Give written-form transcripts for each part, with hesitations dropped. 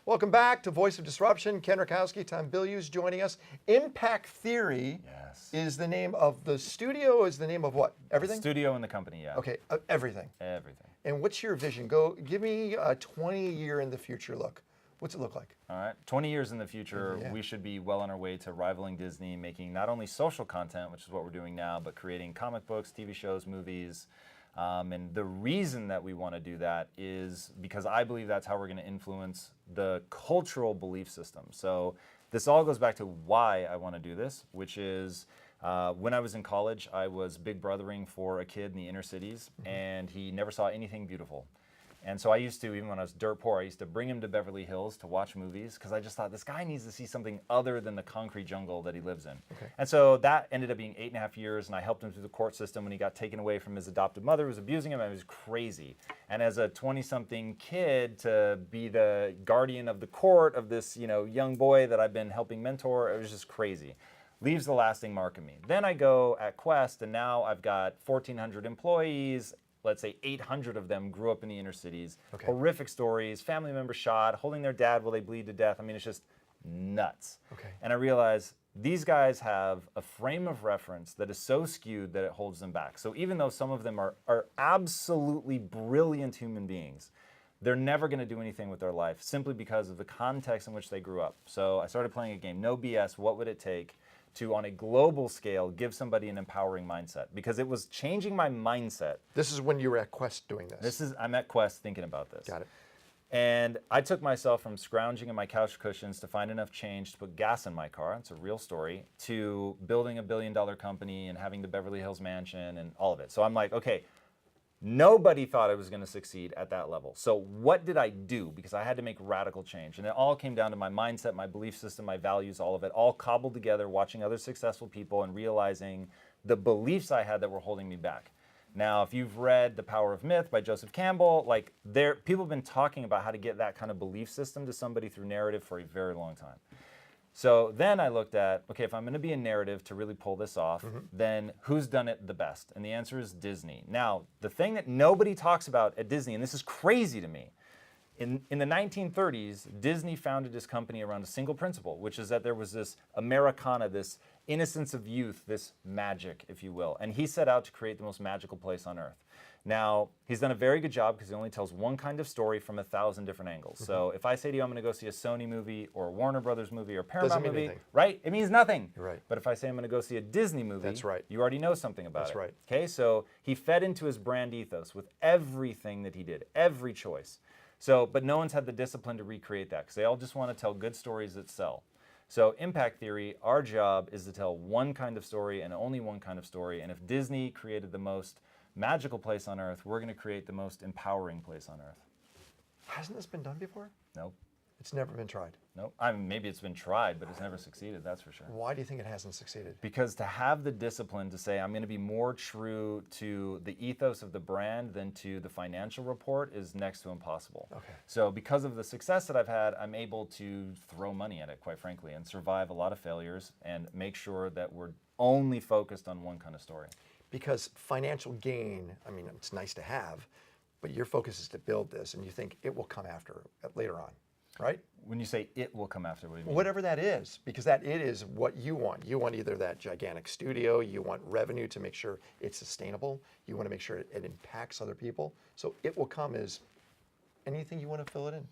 Welcome back to Voice of Disruption. Ken Rutkowski, Tom Bilyeu is joining us. Impact Theory is the name of the studio, is the name of what? Everything? Studio in the company, yeah. Okay, everything. Everything. And what's your vision? Give me a 20-year in the future look. What's it look like? All right, 20 years in the future, we should be well on our way to rivaling Disney, making not only social content, which is what we're doing now, but creating comic books, TV shows, movies. And the reason that we want to do that is because I believe that's how we're going to influence the cultural belief system. So this all goes back to why I want to do this, which is when I was in college, I was big brothering for a kid in the inner cities, and he never saw anything beautiful. And so I used to, even when I was dirt poor, I used to bring him to Beverly Hills to watch movies because I just thought this guy needs to see something other than the concrete jungle that he lives in. Okay. And so that ended up being 8.5 years, and I helped him through the court system when he got taken away from his adopted mother who was abusing him, and it was crazy. And as a 20-something kid, to be the guardian of the court of this young boy that I've been helping mentor, it was just crazy. Leaves a lasting mark in me. Then I go at Quest, and now I've got 1,400 employees. Let's say 800 of them grew up in the inner cities. Okay. Horrific stories, family members shot, holding their dad while they bleed to death. I mean, it's just nuts. Okay. And I realize these guys have a frame of reference that is so skewed that it holds them back. So even though some of them are absolutely brilliant human beings, they're never going to do anything with their life simply because of the context in which they grew up. So I started playing a game, no BS, what would it take to, on a global scale, give somebody an empowering mindset? Because it was changing my mindset. This is when you were at Quest doing this. I'm at Quest thinking about this. Got it. And I took myself from scrounging in my couch cushions to find enough change to put gas in my car, it's a real story, to building a billion-dollar company and having the Beverly Hills mansion and all of it. So I'm like, okay, nobody thought I was going to succeed at that level. So what did I do? Because I had to make radical change. And it all came down to my mindset, my belief system, my values, all of it, all cobbled together, watching other successful people and realizing the beliefs I had that were holding me back. Now, if you've read The Power of Myth by Joseph Campbell, people have been talking about how to get that kind of belief system to somebody through narrative for a very long time. So then I looked at, okay, if I'm going to be a narrative to really pull this off, then who's done it the best? And the answer is Disney. Now, the thing that nobody talks about at Disney, and this is crazy to me, in the 1930s, Disney founded this company around a single principle, which is that there was this Americana, this innocence of youth, this magic, if you will. And he set out to create the most magical place on earth. Now, he's done a very good job because he only tells one kind of story from 1,000 different angles. So if I say to you, I'm going to go see a Sony movie or a Warner Brothers movie or Paramount movie, anything. Right? It means nothing. You're right. But if I say I'm going to go see a Disney movie, that's right. You already know something about it. That's right. Okay, so he fed into his brand ethos with everything that he did, every choice. So, but no one's had the discipline to recreate that because they all just want to tell good stories that sell. So Impact Theory, our job is to tell one kind of story and only one kind of story. And if Disney created the most magical place on earth, we're going to create the most empowering place on earth. Hasn't this been done before? Nope. It's never been tried. Nope. I mean, maybe it's been tried, but it's never succeeded, that's for sure. Why do you think it hasn't succeeded? Because to have the discipline to say, I'm going to be more true to the ethos of the brand than to the financial report is next to impossible. Okay. So because of the success that I've had, I'm able to throw money at it, quite frankly, and survive a lot of failures and make sure that we're only focused on one kind of story. Because financial gain, I mean, it's nice to have, but your focus is to build this, and you think it will come after, later on, right? When you say it will come after, what do you mean? Whatever that is, because that it is what you want. You want either that gigantic studio, you want revenue to make sure it's sustainable, you want to make sure it impacts other people. So it will come as anything you want to fill it in.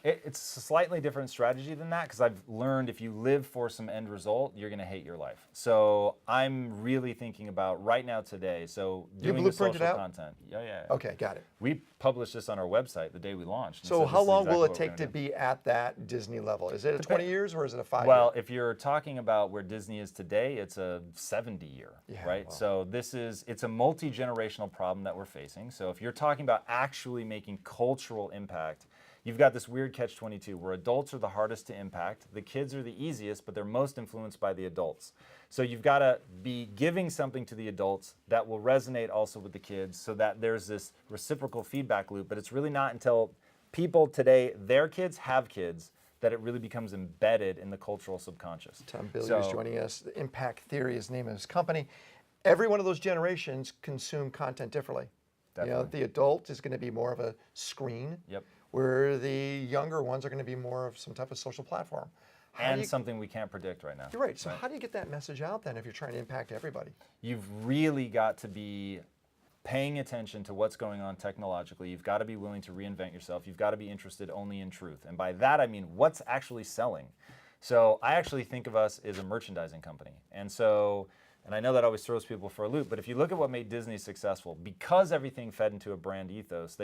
It's a slightly different strategy than that because I've learned if you live for some end result, you're going to hate your life. So I'm really thinking about right now today. So doing the social content. Yeah. Okay, got it. We published this on our website the day we launched. So how long will it take to be at that Disney level? Is it a 20 years or is it a 5 year? Well, if you're talking about where Disney is today, it's a 70 year, right? Wow. So it's a multi-generational problem that we're facing. So if you're talking about actually making cultural impact, you've got this weird catch-22 where adults are the hardest to impact, the kids are the easiest, but they're most influenced by the adults. So you've got to be giving something to the adults that will resonate also with the kids so that there's this reciprocal feedback loop, but it's really not until people today, their kids have kids, that it really becomes embedded in the cultural subconscious. Tom Bilyeu is joining us. The Impact Theory is the name of his company. Every one of those generations consume content differently. Definitely. The adult is going to be more of a screen, where the younger ones are going to be more of some type of social platform. And something we can't predict right now. You're right. So how do you get that message out then if you're trying to impact everybody? You've really got to be paying attention to what's going on technologically. You've got to be willing to reinvent yourself. You've got to be interested only in truth. And by that, I mean what's actually selling. So I actually think of us as a merchandising company. And I know that always throws people for a loop, but if you look at what made Disney successful, because everything fed into a brand ethos,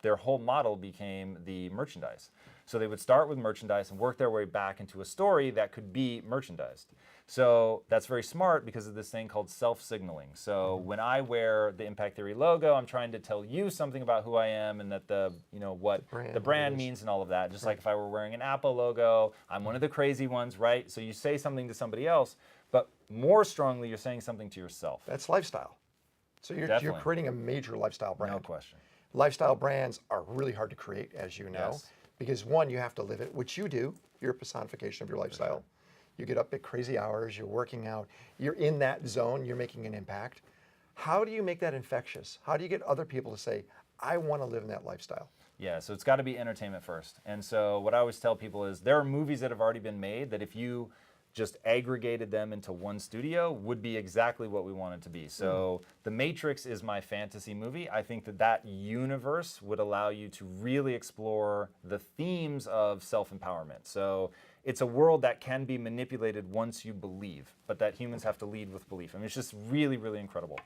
their whole model became the merchandise. So they would start with merchandise and work their way back into a story that could be merchandised. So that's very smart because of this thing called self-signaling. So when I wear the Impact Theory logo, I'm trying to tell you something about who I am and that what the brand means and all of that. Just like if I were wearing an Apple logo, I'm one of the crazy ones, right? So you say something to somebody else, but more strongly, you're saying something to yourself. That's lifestyle. So you're creating a major lifestyle brand. No question. Lifestyle brands are really hard to create, as you know, Yes. because one, you have to live it, which you do. You're a personification of your lifestyle. Sure. You get up at crazy hours, you're working out, you're in that zone, you're making an impact. How do you make that infectious? How do you get other people to say, I want to live in that lifestyle? Yeah, so it's got to be entertainment first. And so what I always tell people is there are movies that have already been made that if you just aggregated them into one studio would be exactly what we want it to be. So The Matrix is my fantasy movie. I think that universe would allow you to really explore the themes of self-empowerment. So it's a world that can be manipulated once you believe, but that humans have to lead with belief. I mean, it's just really, really incredible.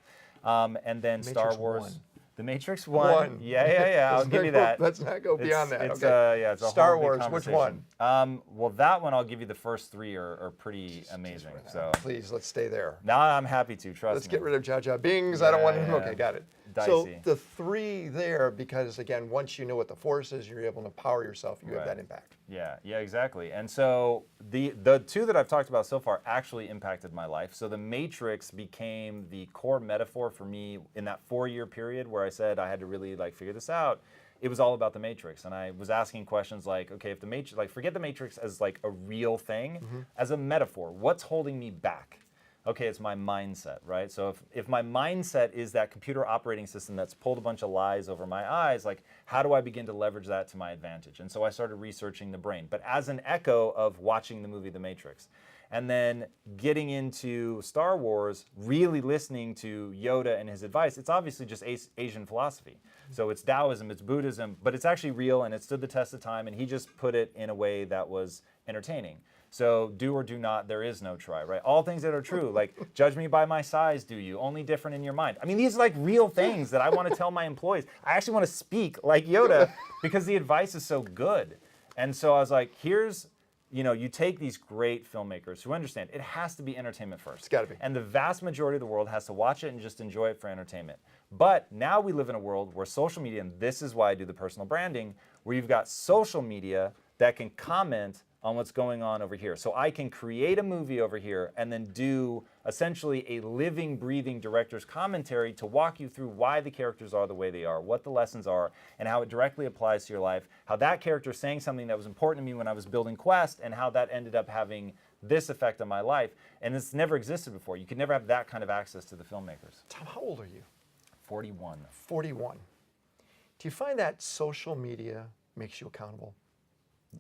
And then Star Wars. 1. The Matrix 1. Yeah. I'll give you that. Let's not go beyond that. It's, okay. It's a Star whole big Wars, which conversation. one? Well, that one I'll give you the first 3 are pretty amazing. So Please, let's stay there. now I'm happy to, trust Let's me. get rid of Jar Jar Bings. I don't want Yeah. Okay, got it. Dicey. So the 3 there, because again, once you know what the force is, you're able to empower yourself, you have that impact. Yeah, exactly. And so the 2 that I've talked about so far actually impacted my life. So The Matrix became the core metaphor for me in that 4-year period where I said I had to really figure this out. It was all about the Matrix, and I was asking questions like, okay, if the Matrix, forget the Matrix as a real thing, as a metaphor, what's holding me back? Okay, it's my mindset, right? So if my mindset is that computer operating system that's pulled a bunch of lies over my eyes, how do I begin to leverage that to my advantage? And so I started researching the brain, but as an echo of watching the movie The Matrix. And then getting into Star Wars, really listening to Yoda and his advice, it's obviously just Asian philosophy. So it's Taoism, it's Buddhism, but it's actually real and it stood the test of time, and he just put it in a way that was entertaining. So do or do not, there is no try, right? All things that are true, judge me by my size, do you? Only different in your mind. I mean, these are real things that I want to tell my employees. I actually want to speak like Yoda because the advice is so good. And so I was like, here's, you take these great filmmakers who understand it has to be entertainment first. It's gotta be. And the vast majority of the world has to watch it and just enjoy it for entertainment. But now we live in a world where social media, and this is why I do the personal branding, where you've got social media that can comment on what's going on over here. So I can create a movie over here and then do essentially a living, breathing director's commentary to walk you through why the characters are the way they are, what the lessons are, and how it directly applies to your life, how that character is saying something that was important to me when I was building Quest, and how that ended up having this effect on my life. And it's never existed before. You could never have that kind of access to the filmmakers. Tom, how old are you? 41. 41. Do you find that social media makes you accountable?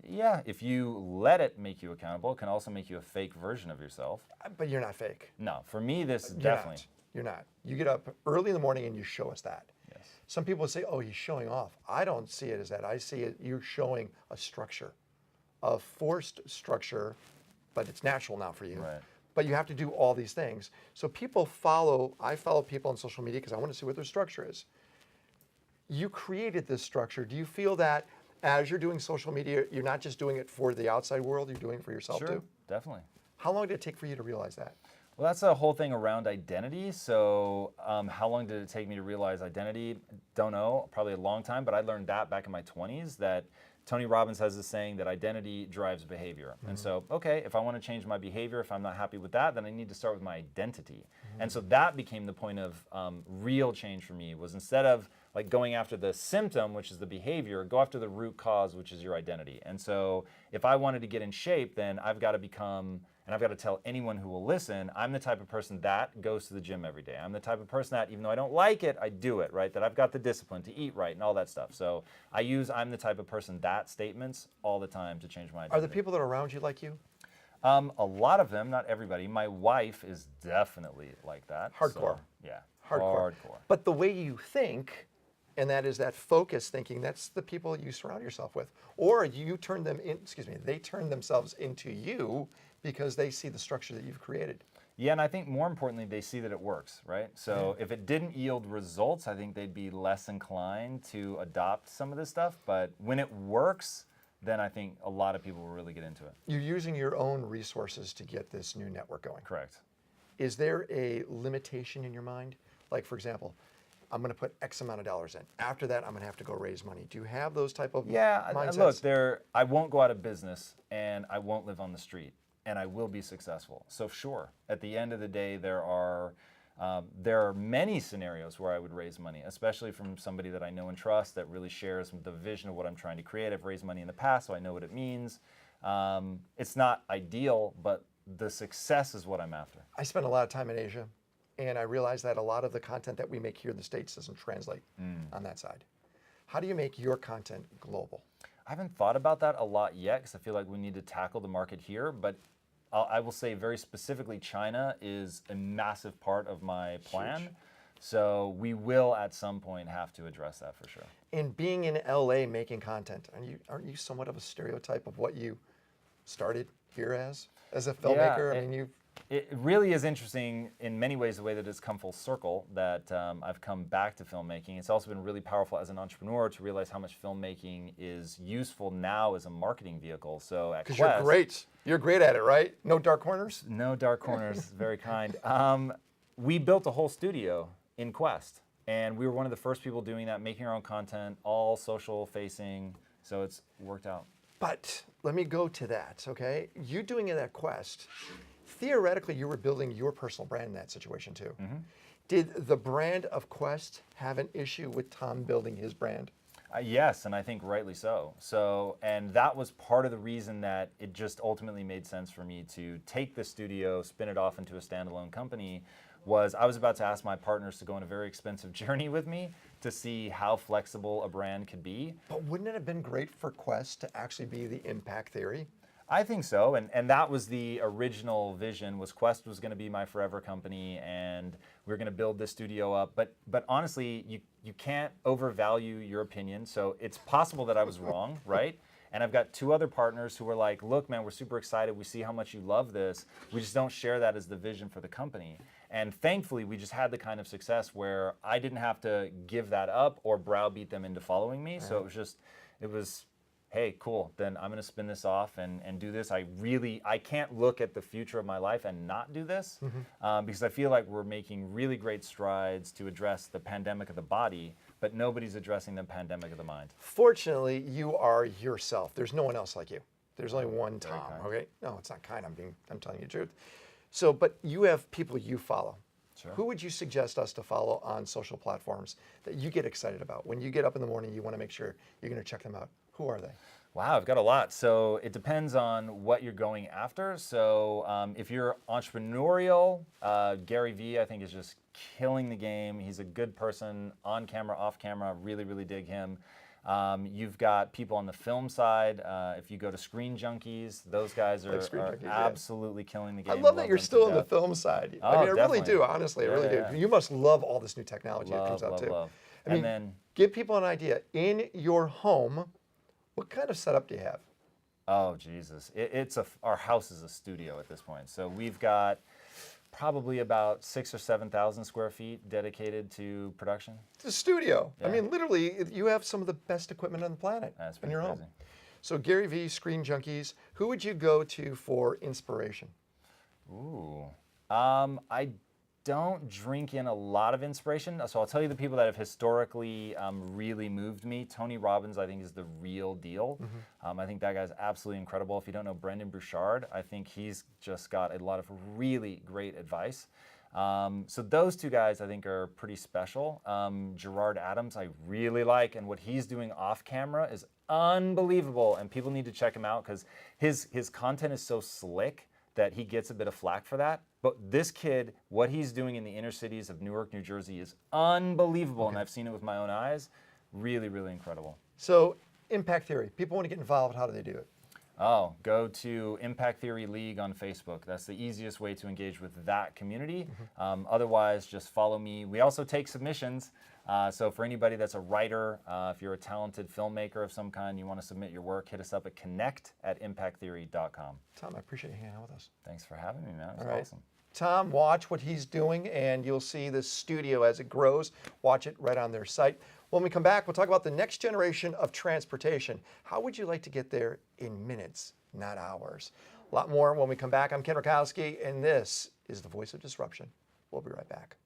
Yeah, if you let it make you accountable, it can also make you a fake version of yourself. But you're not fake. No, for me, this is You're definitely. not. You're not. You get up early in the morning and you show us that. Yes. Some people say, oh, he's showing off. I don't see it as that. I see it, you're showing a structure, a forced structure, but it's natural now for you. Right. But you have to do all these things. So I follow people on social media because I want to see what their structure is. You created this structure. Do you feel that as you're doing social media, you're not just doing it for the outside world, you're doing it for yourself too? Definitely. How long did it take for you to realize that? Well, that's a whole thing around identity. So how long did it take me to realize identity? Don't know, probably a long time, but I learned that back in my 20s, that Tony Robbins has this saying that identity drives behavior. And so, okay, if I want to change my behavior, if I'm not happy with that, then I need to start with my identity. And so that became the point of real change for me, was instead of like going after the symptom, which is the behavior, go after the root cause, which is your identity. And so if I wanted to get in shape, then I've got to become, and I've got to tell anyone who will listen, I'm the type of person that goes to the gym every day. I'm the type of person that, even though I don't like it, I do it, right? That I've got the discipline to eat right and all that stuff. So I use I'm the type of person that statements all the time to change my identity. Are the people that are around you like you? A lot of them, not everybody. My wife is definitely like that. Hardcore. So, yeah. Hardcore. But the way you think, and that is that focus thinking, that's the people you surround yourself with. Or you turn them in, they turn themselves into you because they see the structure that you've created. Yeah, and I think more importantly, they see that it works, right? So if it didn't yield results, I think they'd be less inclined to adopt some of this stuff. But when it works, then I think a lot of people will really get into it. You're using your own resources to get this new network going. Correct. Is there a limitation in your mind? Like, for example, I'm going to put X amount of dollars in. After that, I'm going to have to go raise money. Do you have those type of mindsets? Look, I won't go out of business, and I won't live on the street, and I will be successful. So sure, at the end of the day, there are many scenarios where I would raise money, especially from somebody that I know and trust that really shares the vision of what I'm trying to create. I've raised money in the past, so I know what it means. It's not ideal, but the success is what I'm after. I spend a lot of time in Asia, and I realize that a lot of the content that we make here in the States doesn't translate on that side. How do you make your content global? I haven't thought about that a lot yet because I feel like we need to tackle the market here, but I will say very specifically, China is a massive part of my plan. Huge. So we will at some point have to address that for sure. And being in LA making content, aren't you somewhat of a stereotype of what you started here as a filmmaker? Yeah, it really is interesting in many ways the way that it's come full circle, that I've come back to filmmaking. It's also been really powerful as an entrepreneur to realize how much filmmaking is useful now as a marketing vehicle. So at Quest, you're great. You're great at it, right? No dark corners? No dark corners, very kind. We built a whole studio in Quest, and we were one of the first people doing that, making our own content, all social facing, so it's worked out. But let me go to that, okay? You doing it at Quest, theoretically, you were building your personal brand in that situation too. Mm-hmm. Did the brand of Quest have an issue with Tom building his brand? Yes, and I think rightly so. And that was part of the reason that it just ultimately made sense for me to take the studio, spin it off into a standalone company, was I was about to ask my partners to go on a very expensive journey with me to see how flexible a brand could be. But wouldn't it have been great for Quest to actually be the impact theory? I think so, and that was the original vision, was Quest was going to be my forever company, and we were going to build this studio up. But honestly, you can't overvalue your opinion, so it's possible that I was wrong, right? And I've got two other partners who were like, look, man, we're super excited. We see how much you love this. We just don't share that as the vision for the company. And thankfully, we just had the kind of success where I didn't have to give that up or browbeat them into following me. Right. So it was, hey, cool, then I'm gonna spin this off and do this. I can't look at the future of my life and not do this, because I feel like we're making really great strides to address the pandemic of the body, but nobody's addressing the pandemic of the mind. Fortunately, you are yourself. There's no one else like you. There's only one Tom, okay? No, it's not kind, I'm telling you the truth. So, but you have people you follow. Sure. Who would you suggest us to follow on social platforms that you get excited about? When you get up in the morning, you want to make sure you're going to check them out. Who are they? Wow, I've got a lot. So it depends on what you're going after. So if you're entrepreneurial, Gary Vee, I think, is just killing the game. He's a good person, on camera, off camera, really, really dig him. You've got people on the film side. If you go to Screen Junkies, those guys are absolutely killing the game. I love that you're still on the film side. Oh, I really do, honestly, I really do. You must love all this new technology that comes out too. I mean, then give people an idea. In your home, what kind of setup do you have? Oh, Jesus. Our house is a studio at this point. So we've got probably about 6,000 or 7,000 square feet dedicated to production. It's a studio. Yeah. I mean, literally, you have some of the best equipment on the planet in your home. So Gary Vee, Screen Junkies, who would you go to for inspiration? Ooh. I don't drink in a lot of inspiration, so I'll tell you the people that have historically really moved me. Tony Robbins, I think, is the real deal. I think that guy's absolutely incredible. If you don't know Brendan Bouchard, I think he's just got a lot of really great advice. So those two guys I think are pretty special. Gerard Adams I really like, and what he's doing off camera is unbelievable, and people need to check him out because his content is so slick that he gets a bit of flack for that. But this kid, what he's doing in the inner cities of Newark, New Jersey is unbelievable, and I've seen it with my own eyes. Really, really incredible. So impact theory, people want to get involved, how do they do it? Oh, go to Impact Theory League on Facebook. That's the easiest way to engage with that community. Otherwise, just follow me. We also take submissions. So for anybody that's a writer, if you're a talented filmmaker of some kind, you want to submit your work, hit us up at connect@impacttheory.com. Tom, I appreciate you hanging out with us. Thanks for having me, man. It was All right. awesome. Tom, watch what he's doing, and you'll see this studio as it grows. Watch it right on their site. When we come back, we'll talk about the next generation of transportation. How would you like to get there in minutes, not hours? A lot more when we come back. I'm Ken Rutkowski, and this is the Voice of Disruption. We'll be right back.